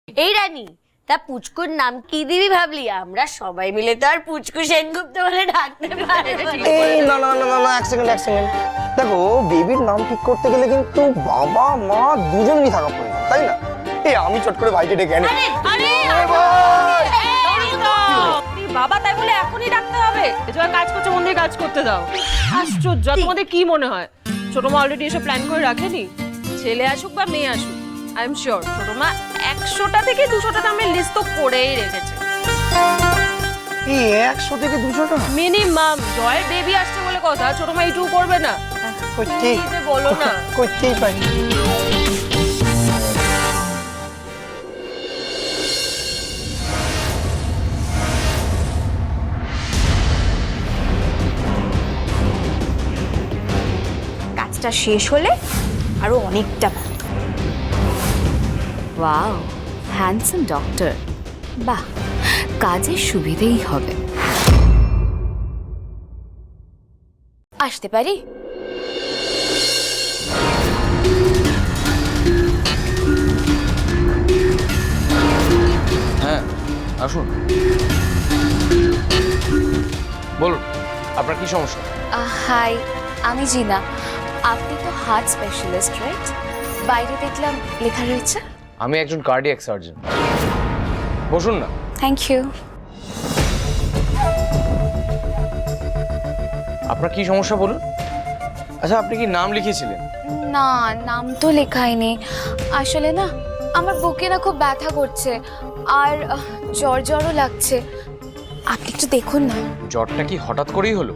এই রানী, তা পুচকুর নাম কি দিবি ভাবলি? আমরা সবাই মিলে তো আর পুচকু সেনগুপ্ত বলে ডাকতে পারবো না। এই না না না না, এক সেকেন্ড। দেখো, বেবির নাম ঠিক করতে গেলে কিন্তু বাবা মা দুজনেরই থাকা প্রয়োজন, তাই না? এই আমি চট করে ভাইকে ডেকে আনি। বাবা তাই বলে এখনই ডাকতে হবে? এজন্য কাজ করছে, মন দিয়ে কাজ করতে দাও। আশ্চর্য, তোমাদের কি মনে হয় ছোট মা অলরেডি এসে প্ল্যান করে রাখেনি? ছেলে আসুক বা মেয়ে আসুক, আই এম শিওর ছোট মা 100টা থেকে 200টা নামের লিস্ট তো করেই রেখেছে। এই 100 থেকে 200টা মিনিমাম। জয়ের বেবি আসছে বলে কথা, ছোট মা এইটুকু করবে না? করতেই কি যে বলো না। করতেই পারি। কাজটা শেষ হলে আরো অনেকটা ভালো। Wow, handsome doctor. বাহ, কাজের সুবিধেই হবে। আসতে পারি? হ্যাঁ আসুন, বলুন আপনার কি সমস্যা? হাই, আমি জিনা। আপনি তো হার্ট স্পেশালিস্ট, রাইট? বাইরে দেখলাম লেখা রয়েছে। আমি একজন কার্ডিয়াক সার্জন। বসুন না। Thank you. আপনার কি সমস্যা বলুন। আচ্ছা, আপনি কি নাম লিখিয়েছিলেন? না, নাম তো লেখাইনি। আসলে না, আমার বুকে না খুব ব্যথা করছে আর জ্বরও লাগছে। আপনি একটু দেখুন না। জ্বরটা কি হঠাৎ করেই হলো?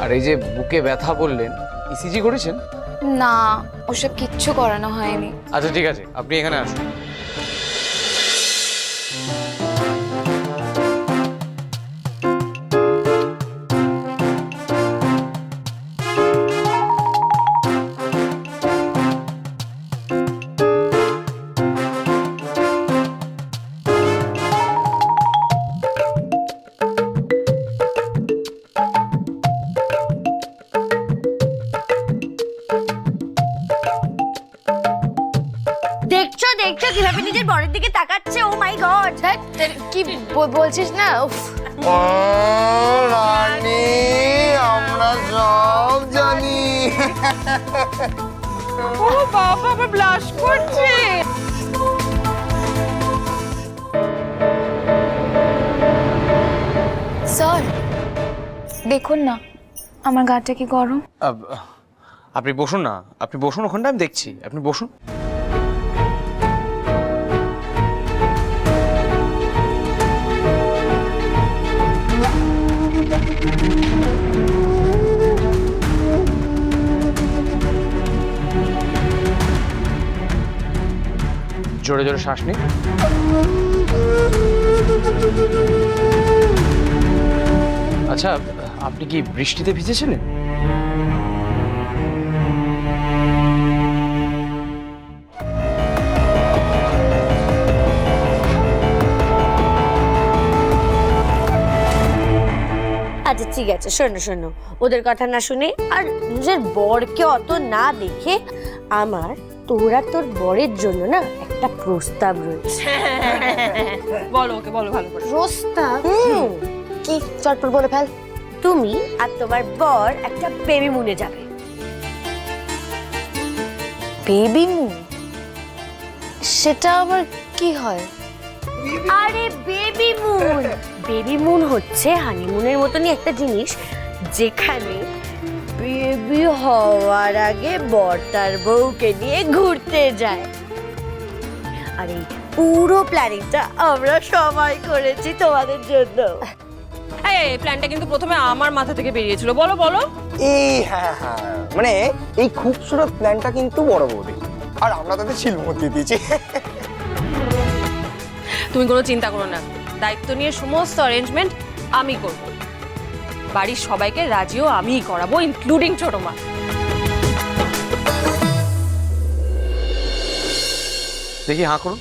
আর এই যে বুকে ব্যথা বললেন, ইসিজি করেছেন? না, ওসব কিচ্ছু করানো হয়নি। আচ্ছা ঠিক আছে, আপনি এখানে আসুন। দেখছো দেখছো কিভাবে নিজের বরের দিকে তাকাচ্ছে? ও মাই গড! কি বলছিস না? উফ, ও রানী, আমরা সব জানি। ও বাবা, আবার ব্লাশ করছে। স্যার দেখুন না, আমার গাটা কি গরম? আপনি বসুন না, আপনি বসুন ওখানটা, আমি দেখছি। আপনি বসুন। জোরে জোরে শ্বাস নিন। আচ্ছা, আপনি কি বৃষ্টিতে ভিজেছিলেন? আচ্ছা ঠিক আছে, শোনো শোনো, ওদের কথা না শুনে আর নিজের বরকে অত না দেখে, আমার তোরা তোর বরের জন্য না একটা প্রস্তাব রয়েছে। বলো ওকে, বলো ভালো করে। প্রস্তাব? কি চটপট বলে ফেল। তুমি আর তোমার বর একটা বেবি মুনে যাবে। Baby moon? সেটা আবার কি হয়? আরে বেবি মুন! বেবি মুন হচ্ছে হানিমুনের মতনই একটা জিনিস, যেখানে বেবি হওয়ার আগে বর তার বউকে নিয়ে ঘুরতে যায়। আর এই পুরো প্ল্যানিংটা আমরা সবাই করেছি তোমাদের জন্য। এই প্ল্যানটা কিন্তু প্রথমে আমার মাথা থেকে বেরিয়েছিল। বলো বলো। এই হ্যাঁ হ্যাঁ, মানে এই খুবসুরত প্ল্যানটা কিন্তু বড় বৌদি আর আমরা তাদের শিলমতি দিয়েছি। তুমি কোনো চিন্তা করো না, দায়িত্ব নিয়ে সমস্ত অ্যারেঞ্জমেন্ট আমি করব। বাড়ির সবাইকে রাজিও আমিই করাবো, ইনক্লুডিং ছোট মা। দেখি হাঁ করুন।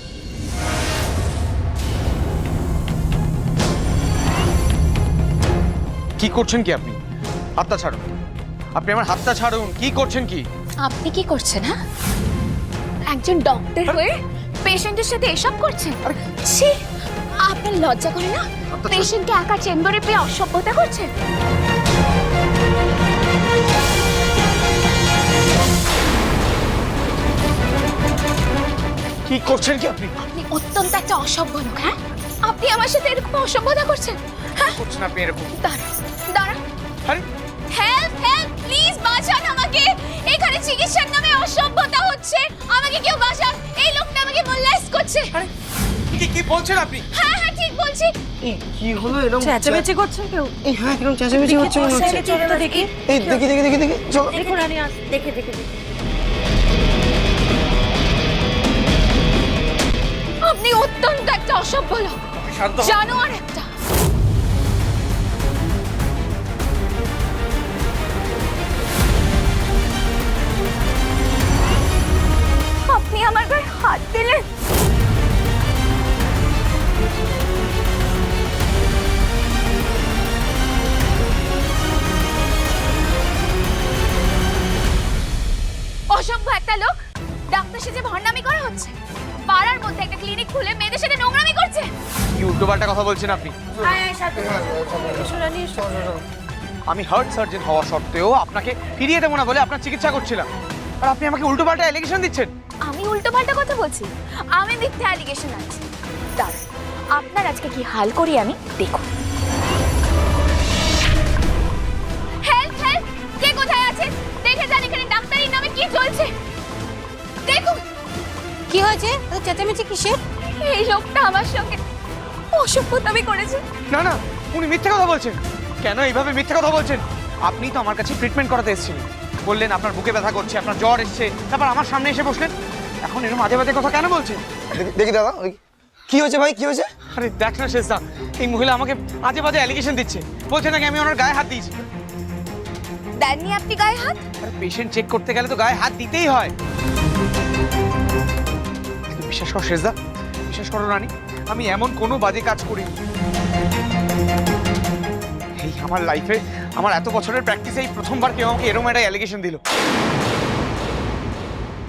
কি করছেন কি আপনি? হাতটা ছাড়ুন। আপনি আমার হাতটা ছাড়ুন। কি করছেন কি? আপনি কি করছেন? হ্যাঁ, একজন ডক্টর হয়ে পেশেন্টের সাথে এসব করছেন? ছি, আপনার লজ্জা করে না? পেশেন্টকে একা চেম্বারে পেয়ে অসভ্যতা করছেন। কি করছেন কি আপনি? আপনি অত্যন্ত একটা অসভ্য লোক। হ্যাঁ, আপনি আমার সাথে এরকম অসভ্যতা করছেন? হ্যাঁ, করছেন আপনি এরকম? দাঁড়া দাঁড়া। আরে হেল্প হেল্প, প্লিজ বাঁচান আমাকে। এখানে চিকিৎসার নামে অসভ্যতা হচ্ছে। আমাকে কেউ বাঁচান, এই লোকটা আমাকে মোলেস্ট করছে। কি বলছেন আপনি? হ্যাঁ হ্যাঁ, ঠিক বলছি। এই কি হলো এরকম? চেঁচামেচি করছে কেউ? এই হ্যাঁ এরকম চেঁচামেচি হচ্ছে মনে হচ্ছে। চলো তো দেখি। এই দেখি দেখি দেখি দেখি চলো। দেখুন রানী দেখে দেখে দেখে আপনি অত্যন্ত একটা অসভ্য লোক, শান্ত হন। জানোয়ার একটা। আপনি আমার গায়ে হাত দিলেন। অসভ্য একটা লোক, ডাক্তার সেজে ভণ্ডামি করা হচ্ছে। পাড়ার মধ্যে একটা ক্লিনিক খুলে মেয়েদের সাথে নোংরামি করছে। কি উল্টোপাল্টা কথা বলছেন আপনি? আমি হার্ট সার্জন হওয়া সত্ত্বেও আপনাকে ফিরিয়ে দেবো না বলে আপনার চিকিৎসা করছিলাম, আর আপনি আমাকে উল্টোপাল্টা অ্যালিগেশন দিচ্ছেন। আমি উল্টোপাল্টা কথা বলছি? আমি মিথ্যা অ্যালিগেশন আছে। দাঁড়ান, আপনার আজকে কি হাল করি আমি, দেখুন। হেল্প হেল্প, কে কোথায় আছে? দেখে যান এখানে ডাক্তারির নামে কি চলছে। দেখুন। কি হয়েছে? চেঁচামেচি কিসের? এই লোকটা আমার সঙ্গে অসভ্যতামি করেছে। না না, উনি মিথ্যে কথা বলছেন। কেন এইভাবে মিথ্যে কথা বলছেন? আপনি তো আমার কাছে ট্রিটমেন্ট করাতে এসেছিলেন, বললেন আপনার বুকে ব্যথা করছে, আপনার জ্বর এসছে, তারপর আমার সামনে এসে বসলেন। এখন এরকম আজে বাজে কথা কেন বলছেন? দেখি দাদা দেখি। কি হয়েছে ভাই কি হয়েছে? আরে দেখ না শেষদা, এই মহিলা আমাকে আজে বাজে অ্যালিগেশন দিচ্ছে, বলছে নাকি আমি ওনার গায়ে হাত দিয়েছি। দেননি আপনি গায়ে হাত? আরে পেশেন্ট চেক করতে গেলে তো গায়ে হাত দিতেই হয়। কিন্তু বিশ্বাস কর শেষদা, বিশ্বাস করো রানী, আমি এমন কোনো বাজে কাজ করিনি। এই আমার লাইফে, আমার এত বছরের প্র্যাকটিসে এই প্রথমবার কেউ আমাকে এরকম একটা অ্যালিগেশন দিল।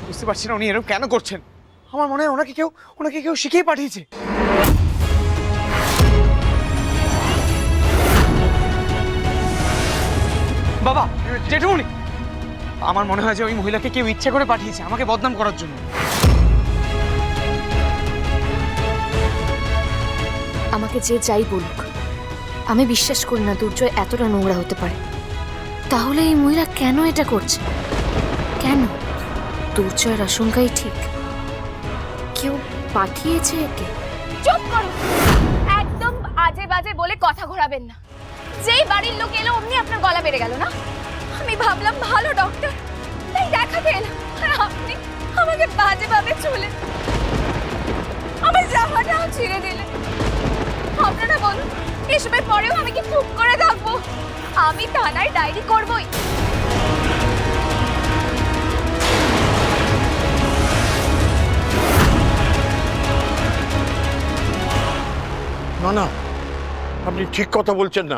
বুঝতে পারছি না উনি এরকম কেন করছেন। আমার মনে হয় ওনাকে কেউ শিখিয়ে পাঠিয়েছে। বাবা, জেঠুমনি, আমার মনে হয় যে ওই মহিলাকে কেউ ইচ্ছে করে পাঠিয়েছে আমাকে বদনাম করার জন্য। আমাকে যে যাই বলুক, আমি বিশ্বাস করি না দুর্জয় এতটা নোংরা হতে পারে। তাহলে এই মহিলা কেন এটা করছে? কেন? দুর্জয়ের আশঙ্কাই ঠিক, কেউ পাঠিয়েছে একে। চুপ করুন, একদম আজে বাজে বলে কথা ঘোরাবেন না। যেই বাড়ির লোক এলো অমনি আপনার গলা বেড়ে গেল না? আমি ভাবলাম ভালো ডক্টর, তাই দেখাতে এলাম, আর আপনি আমাকে বাজে ভাবে চলে আমার জামাটাও ছিঁড়ে দিলেন। আপনারা বলুন, এসবের পরেও আমি কি চুপ করে থাকবো? আমি থানায় ডায়েরি করবই। না না, আপনি ঠিক কথা বলছেন না।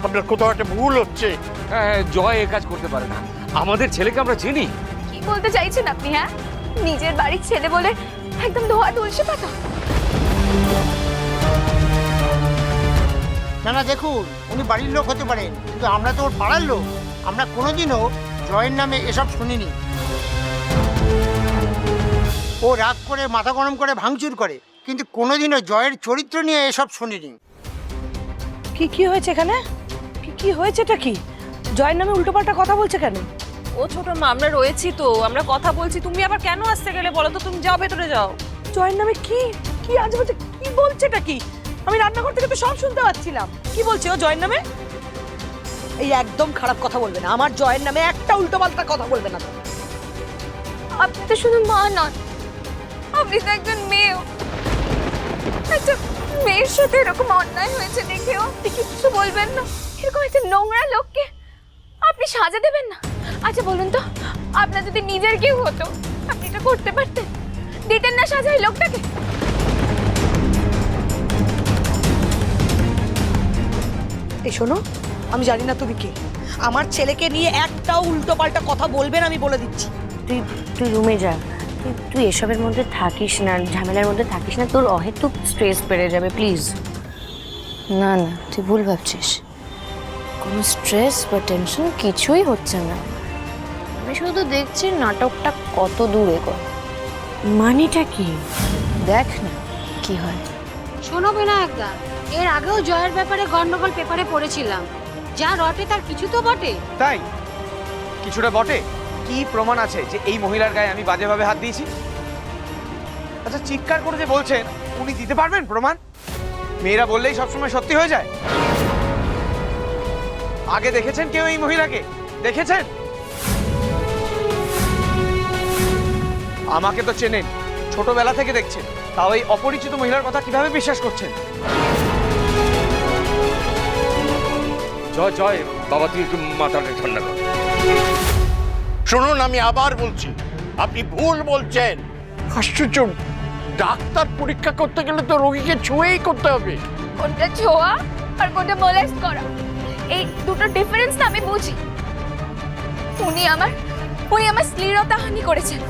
আপনার কোথাও একটা ভুল হচ্ছে। জয় এ কাজ করতে পারে না, আমাদের ছেলেকে আমরা চিনি। কি বলতে চাইছেন আপনি? হ্যাঁ, নিজের বাড়ির ছেলে বলে একদম ধোয়া তুলসী পাতা। না না, দেখুন, উনি বাড়ির লোক হতে পারেন, কিন্তু আমরা তো ওর পাড়ার লোক। আমরা কোনোদিনও জয়ের নামে এসব শুনিনি। ও রাগ করে মাথা গরম করে ভাঙচুর করে, কিন্তু কোনোদিনও জয়ের চরিত্র নিয়ে এসব শুনিনি। কি হয়েছে এখানে? কি হয়েছে? এটা কি? জয়ের নামে উল্টোপাল্টা কথা বলছে কেন? ও ছোট মা, আমরা রয়েছি তো, আমরা কথা বলছি। তুমি আবার কেন আসতে গেলে বলো তো? তুমি যাও, ভেতরে যাও। জয়ের নামে কি কি আজ বলছে? কি বলছে এটা? কি? আমি রান্নাঘর থেকে তো সব শুনতে পাচ্ছিলাম। কি বলছে ও জয়ের নামে? এই একদম খারাপ কথা বলবে না, আমার জয়ের নামে একটা উল্টোপাল্টা কথা বলবে না। আপনি তো শুধু মা নন, আপনি তো একজন মেয়েও। একটা মেয়ের সাথে এরকম অন্যায় হয়েছে দেখেও আপনি কিছু বলবেন না? এরকম একটা নোংরা লোককে আপনি সাজা দেবেন না? আচ্ছা বলুন তো, আপনার যদি নিজের কেউ হতো, আপনি এটা করতে পারতেন? দিতেন না সাজা এই লোকটাকে? এই শোনো, আমি জানি না তুমি কে, আমার ছেলেকে নিয়ে একটাও উল্টোপাল্টা কথা বলবে না, আমি বলে দিচ্ছি। তুই রুমে যা, তুই এসবের মধ্যে থাকিস না, ঝামেলার মধ্যে থাকিস না, তোর অহেতুক স্ট্রেস বেড়ে যাবে প্লিজ। না না, তুই ভুল ভাবছিস। কোনো স্ট্রেস বা টেনশন কিছুই হচ্ছে না। আমি শুধু দেখছি নাটকটা কত দূরে কর। মানেটা কি? দেখ না কি হয়। শোনো বিনায়কদা, এর আগেও জয়ের ব্যাপারে গন্ডগোল পেপারে পড়েছিলাম। যা রটে তার কিছু তো বটে। তাই কিছুটা বটে। কি প্রমাণ আছে যে এই মহিলার গায়ে আমি বাজেভাবে হাত দিয়েছি? আচ্ছা, চিৎকার করে যে বলছেন, উনি দিতে পারবেন প্রমাণ? মেয়েরা বললেই সবসময় সত্যি হয়ে যায়? আগে দেখেছেন কেউ এই মহিলাকে? দেখেছেন? আমাকে তো চেনেন, ছোটবেলা থেকে দেখছেন, তাও এই অপরিচিত মহিলার কথা কিভাবে বিশ্বাস করছেন? জয় জয় বাবা, তুই একটু মাথাটা ঠান্ডা কর। শুনুন, আমি আবার বলছি, আপনি ভুল বলছেন। আশ্চর্য, ডাক্তার পরীক্ষা করতে গেলে তো রোগীকে ছুঁয়েই করতে হবে। কোনটা ছোঁয়া আর কোনটা মোলেস্ট করা, এই দুটো ডিফারেন্স না আমি বুঝি। উনি আমার শ্লীলতাহানি করেছেন।